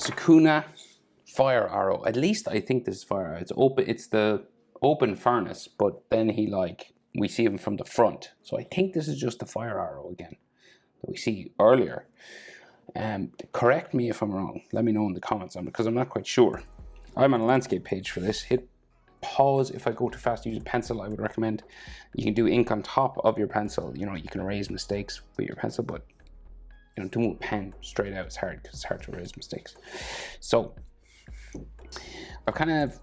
Sukuna fire arrow. At least I think this is fire arrow. It's open. It's the open furnace, but then we see him from the front. So I think this is just the fire arrow again that we see earlier. Correct me if I'm wrong. Let me know in the comments because I'm not quite sure. I'm on a landscape page for this. Hit pause if I go too fast. Use a pencil. I would recommend. You can do ink on top of your pencil. You know, you can erase mistakes with your pencil, but you know, doing a pen straight out is hard because it's hard to erase mistakes. So I've kind of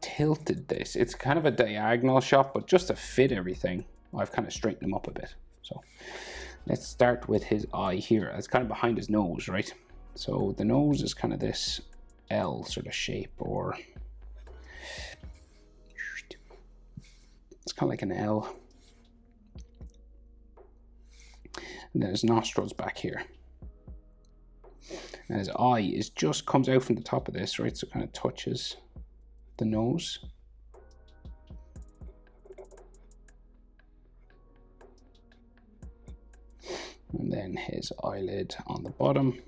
tilted this. It's kind of a diagonal shot, but just to fit everything, I've kind of straightened them up a bit. So let's start with his eye here. It's kind of behind his nose, right? So the nose is kind of this L sort of shape, or it's kind of like an L. And then his nostrils back here. And his eye is just comes out from the top of this, right? So it kind of touches the nose. And then his eyelid on the bottom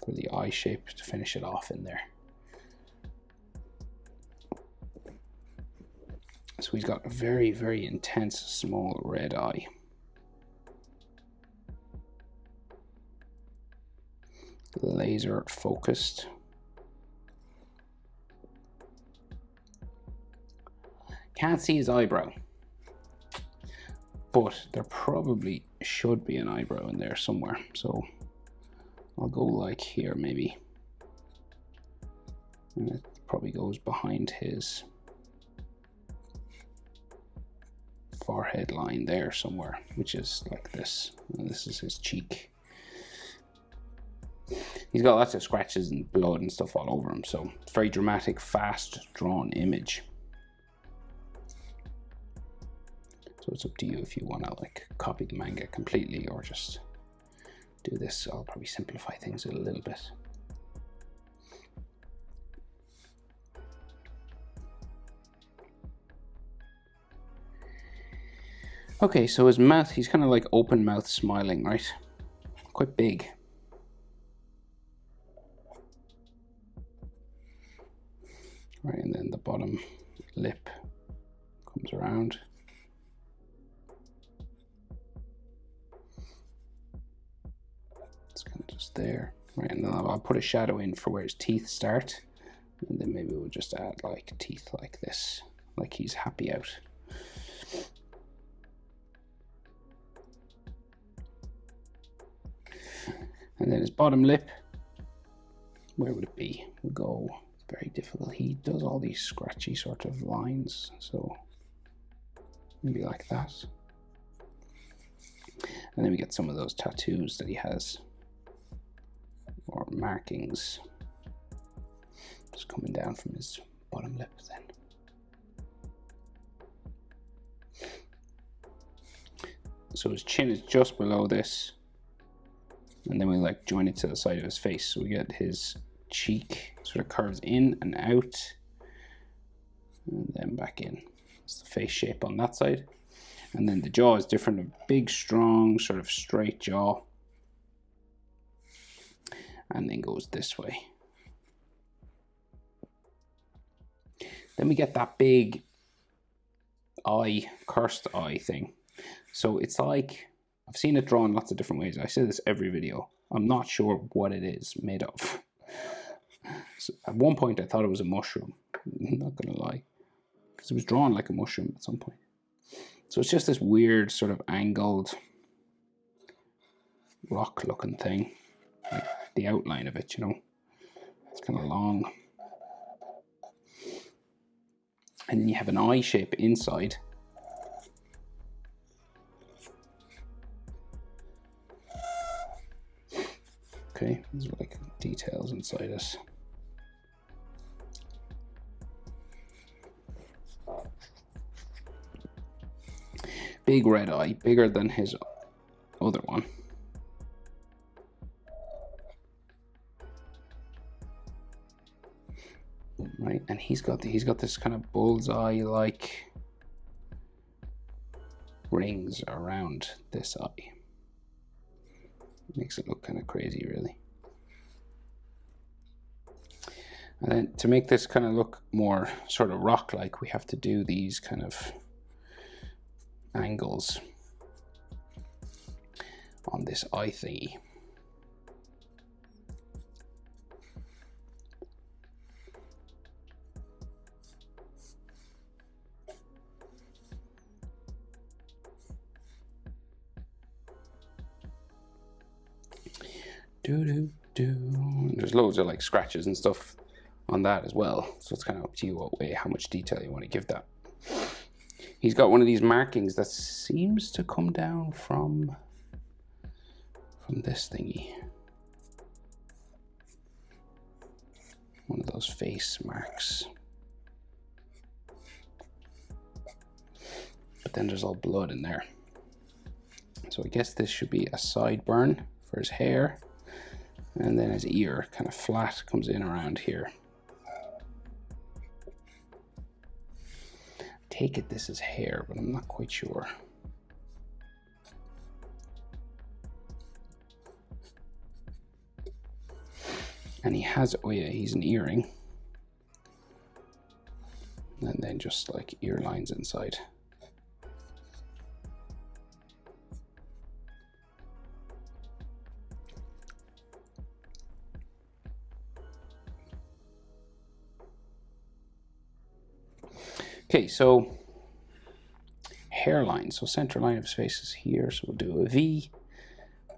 for the eye shape to finish it off in there. So he's got a very, very intense small red eye. Laser focused. Can't see his eyebrow, but there probably should be an eyebrow in there somewhere. So I'll go like here maybe. And it probably goes behind his forehead line there somewhere, which is like this. And this is his cheek. He's got lots of scratches and blood and stuff all over him, so it's very dramatic, fast drawn image. So it's up to you if you want to like copy the manga completely or just do this. I'll probably simplify things a little bit. Okay, so his mouth, he's kind of like open mouth smiling, right? Quite big. Right, and then the bottom lip comes around. It's kind of just there. Right, and then I'll put a shadow in for where his teeth start. And then maybe we'll just add like teeth like this, like he's happy out. And then his bottom lip, where would it be? We'll go, very difficult. He does all these scratchy sort of lines, so maybe like that. And then we get some of those tattoos that he has, or markings, just coming down from his bottom lip then. So his chin is just below this, and then we like join it to the side of his face. So we get his cheek sort of curves in and out, and then back in. It's the face shape on that side. And then the jaw is different, a big, strong, sort of straight jaw. And then goes this way. Then we get that big eye, cursed eye thing. So it's like, I've seen it drawn lots of different ways. I say this every video. I'm not sure what it is made of. So at one point I thought it was a mushroom. I'm not gonna lie. Because it was drawn like a mushroom at some point. So it's just this weird sort of angled rock looking thing. Like the outline of it, you know. It's kind of long. And then you have an eye shape inside. Okay, these are like details inside it. Big red eye, bigger than his other one. Right, and he's got this kind of bullseye like rings around this eye. Makes it look kind of crazy, really. And then to make this kind of look more sort of rock-like, we have to do these kind of angles on this eye thingy. There's loads of like scratches and stuff on that as well, so it's kind of up to you what way, how much detail you want to give that. He's got one of these markings that seems to come down from this thingy, one of those face marks, but then there's all blood in there. So I guess this should be a sideburn for his hair, and then his ear kind of flat comes in around here. Take it this is hair, but I'm not quite sure. And he has, oh yeah, he's an earring, and then just like ear lines inside. Okay, so hairline. So center line of his face is here. So we'll do a V,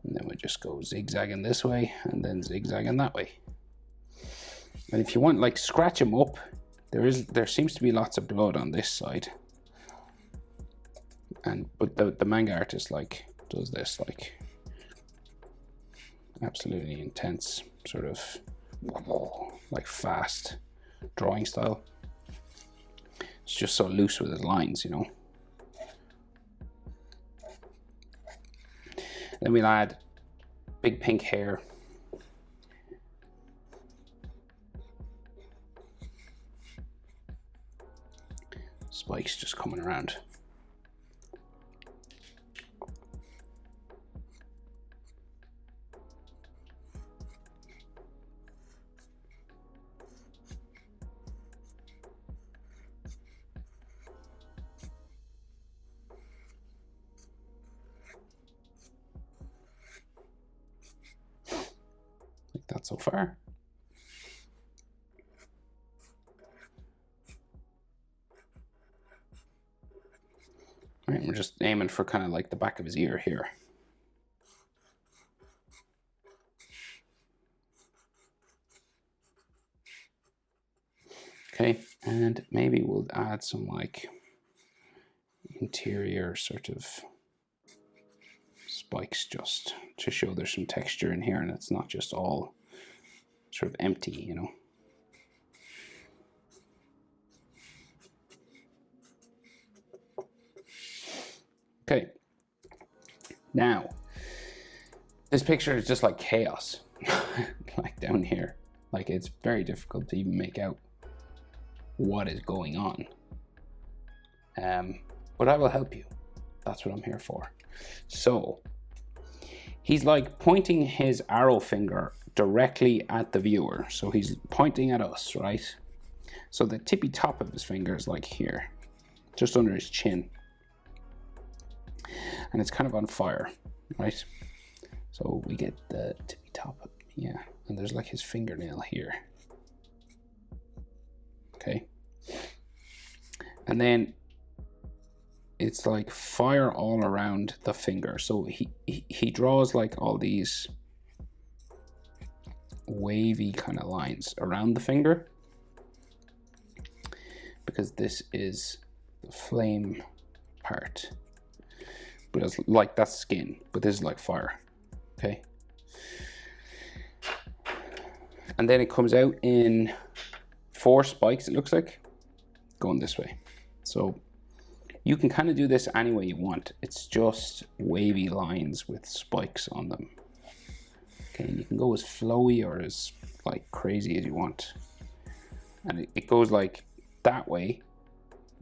and then we'll just go zigzagging this way, and then zigzagging that way. And if you want, like, scratch him up, there seems to be lots of blood on this side. But the manga artist like does this like absolutely intense sort of like fast drawing style. It's just so loose with his lines, you know. Then we'll add big pink hair. Spikes just coming around. Like that so far. All right, we're just aiming for kind of like the back of his ear here. Okay, and maybe we'll add some like interior sort of spikes just to show there's some texture in here and it's not just all sort of empty, you know. Okay, now this picture is just like chaos. Like down here, like it's very difficult to even make out what is going on, but I will help you. That's what I'm here for. So he's like pointing his arrow finger directly at the viewer, so he's pointing at us, right? So the tippy top of his finger is like here, just under his chin, and it's kind of on fire, right? So we get the tippy top, yeah, and there's like his fingernail here. Okay, and then it's like fire all around the finger. So he draws like all these wavy kind of lines around the finger, because this is the flame part, but it's like that's skin, but this is like fire. Okay, and then it comes out in 4 spikes, it looks like, going this way. So you can kind of do this any way you want. It's just wavy lines with spikes on them. Okay, you can go as flowy or as like crazy as you want. And it goes like that way,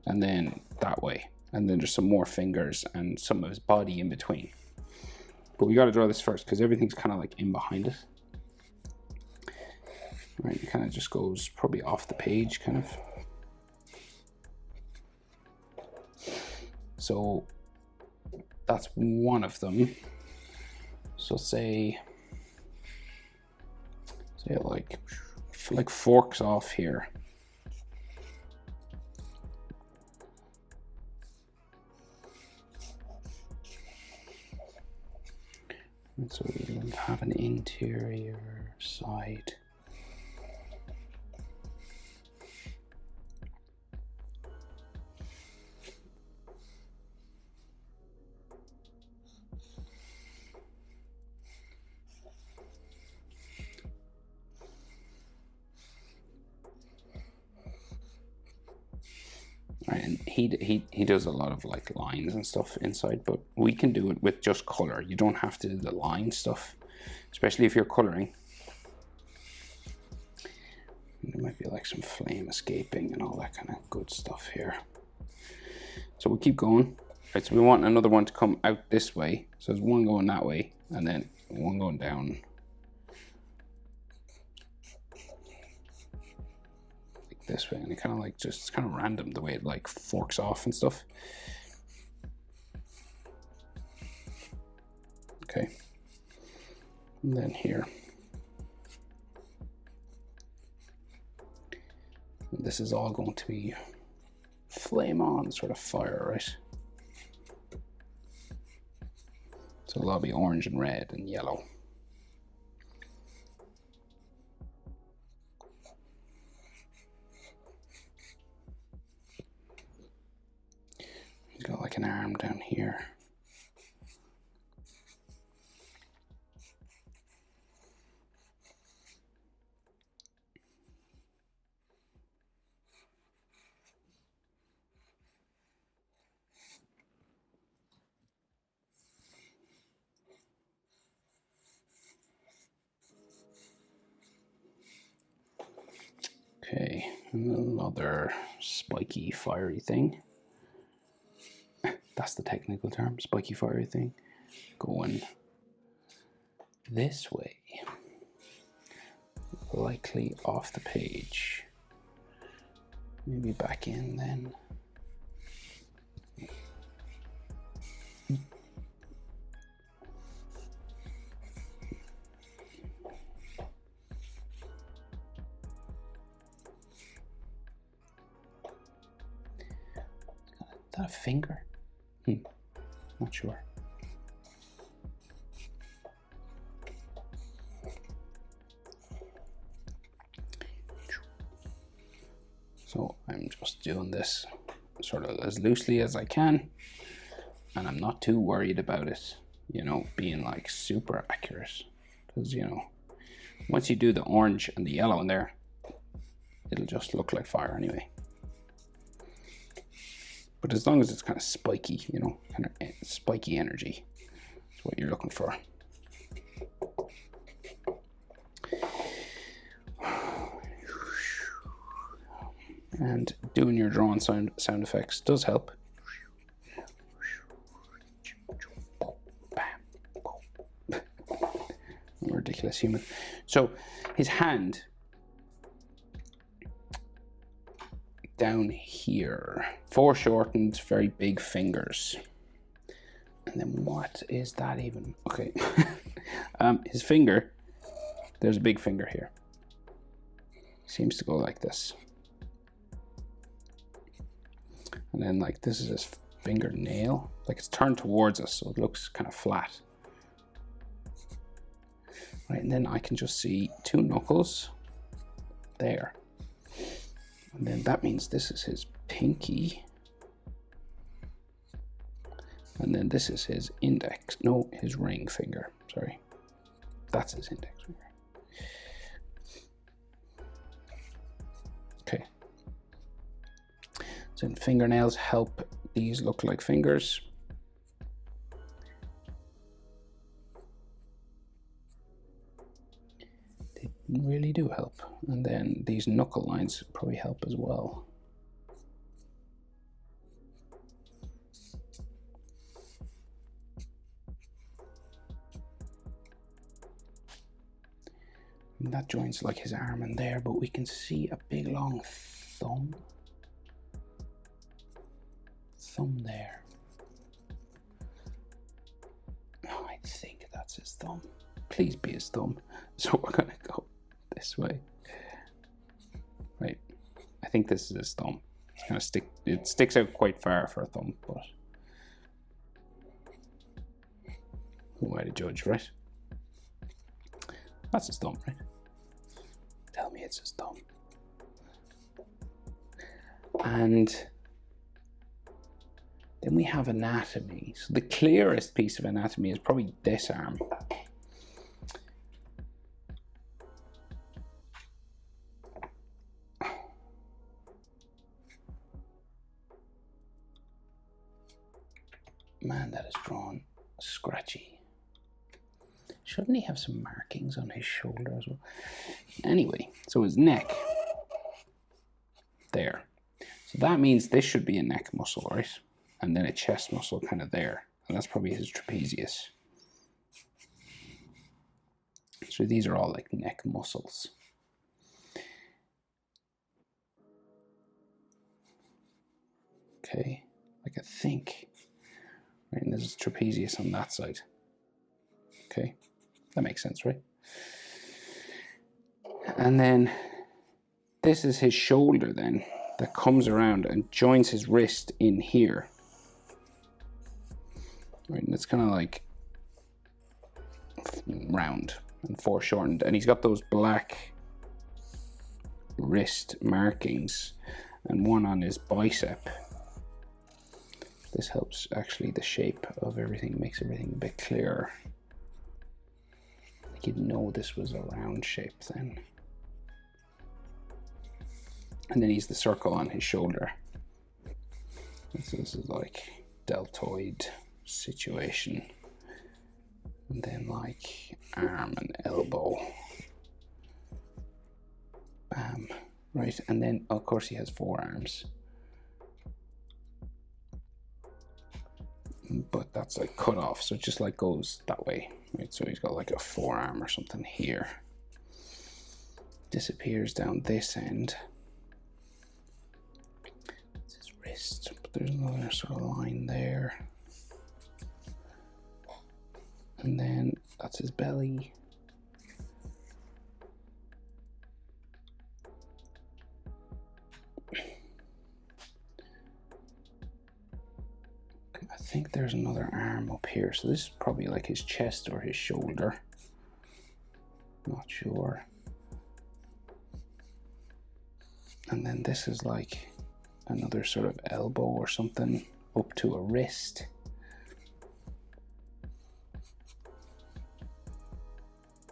and then that way. And then there's some more fingers and some of his body in between. But we got to draw this first because everything's kind of like in behind it. Right, it kind of just goes probably off the page, kind of. So that's one of them. So say it like forks off here. And so we'll have an interior side. Right, and he does a lot of like lines and stuff inside, but we can do it with just color. You don't have to do the line stuff, especially if you're coloring. And there might be like some flame escaping and all that kind of good stuff here. So we keep going. Right, so we want another one to come out this way. So there's one going that way, and then one going down. This way, and it kind of like just, it's kind of random the way it like forks off and stuff. Okay, and then here, and this is all going to be flame on sort of fire, right? So it'll all be orange and red and yellow. He's got like an arm down here. Okay, another spiky, fiery thing. That's the technical term, spiky, fiery thing. Going this way. Likely off the page. Maybe back in then. Is that a finger? Not sure. So I'm just doing this sort of as loosely as I can, and I'm not too worried about it, you know, being like super accurate, because, you know, once you do the orange and the yellow in there, it'll just look like fire anyway. But as long as it's kind of spiky, you know, kind of spiky energy is what you're looking for. And doing your drawing sound effects does help. Ridiculous human. So his hand down here, foreshortened, very big fingers. And then what is that even? Okay. His finger, there's a big finger here. Seems to go like this. And then like this is his fingernail, like it's turned towards us, so it looks kind of flat. Right, and then I can just see two knuckles there. And then that means this is his pinky. And then this is his index, no, his ring finger, sorry. That's his index finger. Okay. So fingernails help these look like fingers. They really do help. And then these knuckle lines probably help as well. And that joins like his arm in there, but we can see a big long thumb. Thumb there. Oh, I think that's his thumb. Please be his thumb. So we're gonna go this way. Right. I think this is his thumb. It's kind of it sticks out quite far for a thumb, but who am I to judge, right? That's his thumb, right? Tell me it's his thumb. And then we have anatomy. So the clearest piece of anatomy is probably this arm. Man, that is drawn scratchy. Shouldn't he have some markings on his shoulder as well? Anyway, so his neck. There. So that means this should be a neck muscle, right? And then a chest muscle kind of there. And that's probably his trapezius. So these are all like neck muscles. Okay, like I think. Right, and there's trapezius on that side. Okay, that makes sense, right? And then this is his shoulder then, that comes around and joins his wrist in here. Right, and it's kind of like round and foreshortened. And he's got those black wrist markings and one on his bicep. This helps actually the shape of everything, makes everything a bit clearer. Like you'd know this was a round shape then. And then he's the circle on his shoulder. So this is like deltoid situation. And then like arm and elbow. Bam. Right, and then of course he has forearms. But that's like cut off, so it just like goes that way, right? So he's got like a forearm or something here. Disappears down this end. It's his wrist, but there's another sort of line there. And then that's his belly. I think there's another arm up here, so this is probably like his chest or his shoulder. Not sure. And then this is like another sort of elbow or something up to a wrist.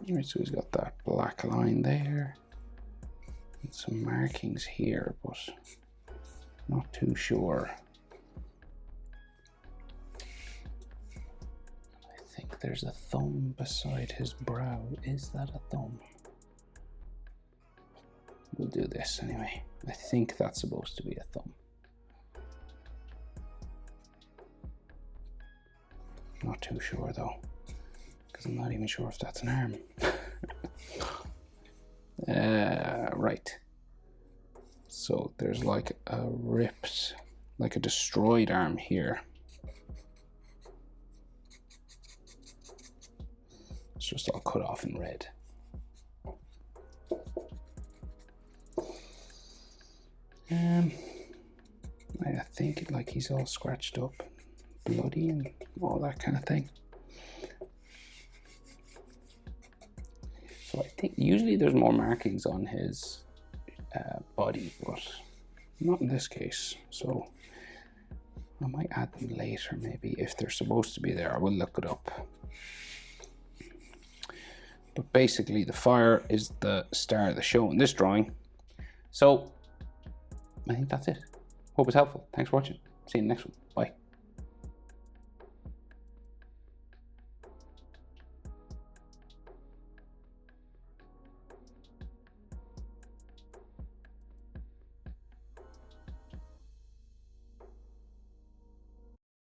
Right, so he's got that black line there and some markings here, but not too sure. I think there's a thumb beside his brow. Is that a thumb? We'll do this anyway. I think that's supposed to be a thumb. Not too sure though, because I'm not even sure if that's an arm. Right. So there's like a ripped, like a destroyed arm here. It's just all cut off in red. I think like he's all scratched up, bloody and all that kind of thing. So I think usually there's more markings on his body, but not in this case. So I might add them later maybe if they're supposed to be there. I will look it up. But basically the fire is the star of the show in this drawing. So I think that's it. Hope it's helpful. Thanks for watching. See you in the next one. Bye.